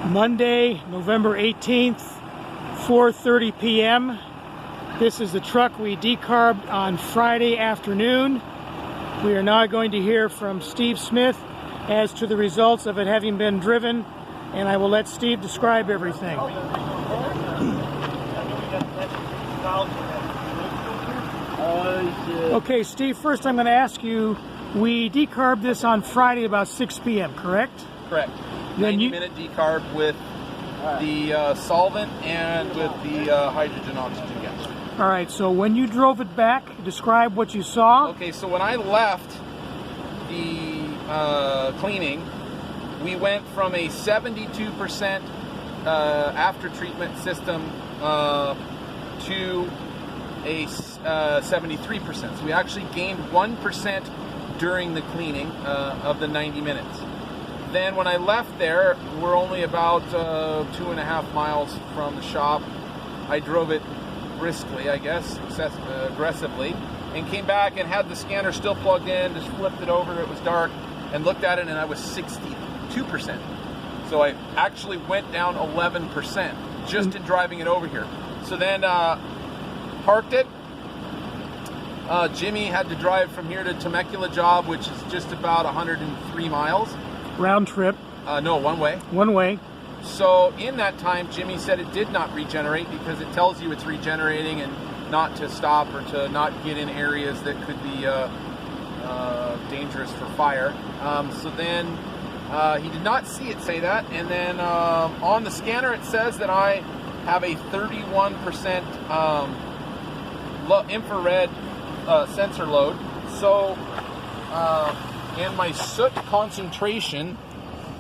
Monday, November 18th, 4:30 p.m. This is the truck we decarbed on Friday afternoon. We are now going to hear from Steve Smith as to the results of it having been driven, and I will let Steve describe everything. Okay, Steve, first I'm going to ask you, we decarbed this on Friday about 6 p.m., correct? Correct. 90-minute decarb with the solvent and with the hydrogen oxygen gas. All right, so when you drove it back, describe what you saw. Okay, so when I left the cleaning, we went from a 72% after treatment system to a 73%. So we actually gained 1% during the cleaning of the 90 minutes. Then when I left there, we're only about 2.5 miles from the shop. I drove it briskly, I guess, aggressively, and came back and had the scanner still plugged in, just flipped it over, it was dark, and looked at it, and I was 62%. So I actually went down 11% just in driving it over here. So then parked it. Jimmy had to drive from here to Temecula job, which is just about 103 miles. Round trip? No, one way. One way. So in that time, Jimmy said it did not regenerate because it tells you it's regenerating and not to stop or to not get in areas that could be dangerous for fire. So then he did not see it say that. And then on the scanner, it says that I have a 31% infrared sensor load. So, and my soot concentration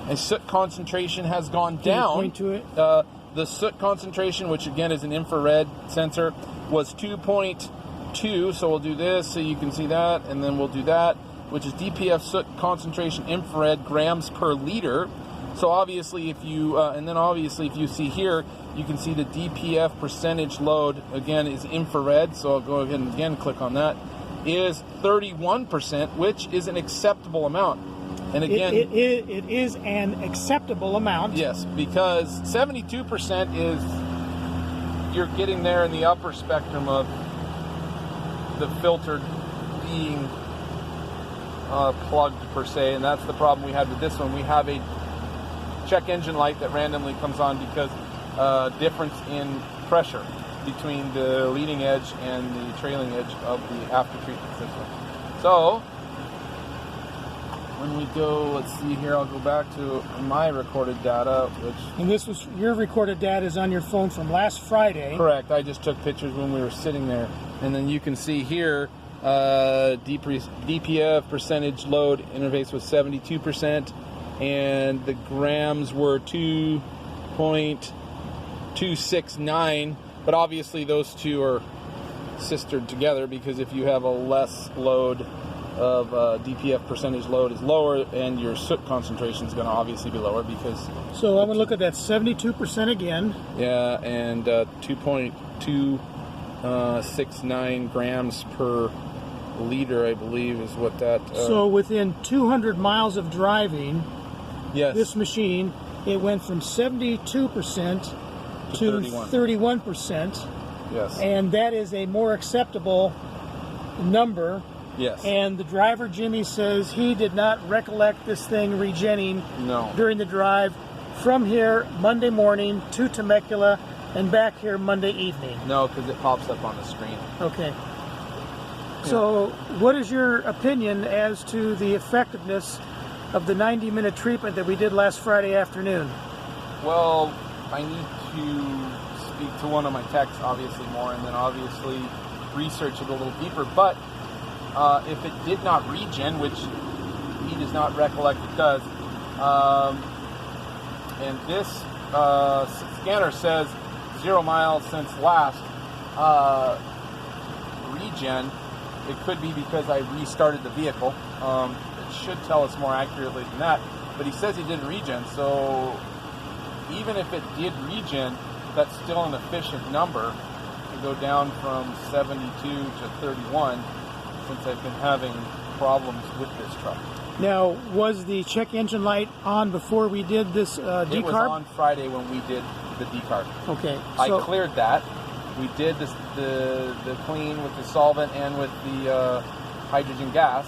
has gone down. Point to it. The soot concentration, which again is an infrared sensor, was 2.2. So we'll do this so you can see that, and then we'll do that, which is DPF soot concentration infrared grams per liter. So obviously, if you if you see here, you can see the DPF percentage load again is infrared. So I'll go ahead and again click on that. Is 31%, which is an acceptable amount. And again, it is an acceptable amount. Yes, because 72% is you're getting there in the upper spectrum of the filter being plugged per se, and that's the problem we had with this one. We have a check engine light that randomly comes on because difference in pressure between the leading edge and the trailing edge of the after treatment system. So when we go, let's see here, I'll go back to my recorded data, and this was your recorded data is on your phone from last Friday. Correct. I just took pictures when we were sitting there, and then you can see here DPF percentage load interface was 72%, and the grams were 2.269. But obviously those two are sistered together, because if you have a less load of DPF percentage load is lower, and your soot concentration is going to obviously be lower because... So I'm going to look at that 72% again. Yeah, and 2.269 grams per liter, I believe, is what that... So within 200 miles of driving, yes, this machine, it went from 72% to 31%. Yes. And that is a more acceptable number. Yes. And the driver, Jimmy, says he did not recollect this thing regenning during the drive from here Monday morning to Temecula and back here Monday evening. No, because it pops up on the screen. Okay. So what is your opinion as to the effectiveness of the 90-minute treatment that we did last Friday afternoon? Well, I need to speak to one of my techs, obviously, more, and then obviously research it a little deeper. But if it did not regen, which he does not recollect it does, and this scanner says 0 miles since last regen, it could be because I restarted the vehicle. It should tell us more accurately than that, but he says he didn't regen, so even if it did regen, that's still an efficient number to go down from 72 to 31, since I've been having problems with this truck. Now, was the check engine light on before we did this decarb? It was on Friday when we did the decarb. Okay. I cleared that. We did this, the clean with the solvent and with the hydrogen gas,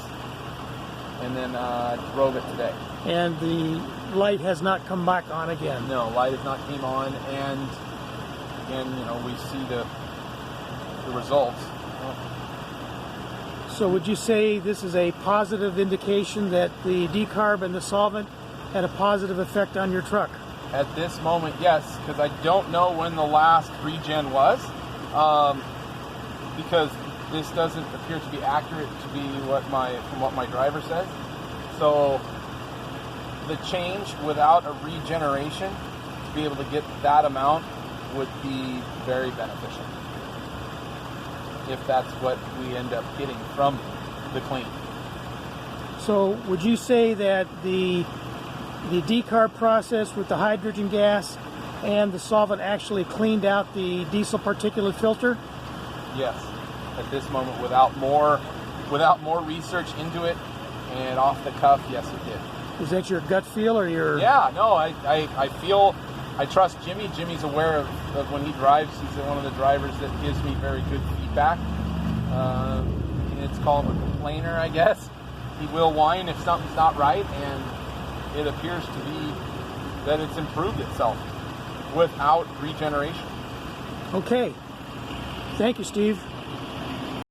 and then drove it today. And the light has not come back on again? No, light has not came on, and again, you know, we see the results. So would you say this is a positive indication that the decarb and the solvent had a positive effect on your truck? At this moment, yes, because I don't know when the last regen was, because this doesn't appear to be accurate to be from what my driver says. So the change without a regeneration to be able to get that amount would be very beneficial, if that's what we end up getting from the clean. So would you say that the decarb process with the hydrogen gas and the solvent actually cleaned out the diesel particulate filter? Yes, at this moment, without more research into it and off the cuff, yes, it did. Is that your gut feel or your... Yeah, no, I feel, I trust Jimmy. Jimmy's aware of when he drives. He's one of the drivers that gives me very good feedback. It's called a complainer, I guess. He will whine if something's not right, and it appears to be that it's improved itself without regeneration. Okay. Thank you, Steve.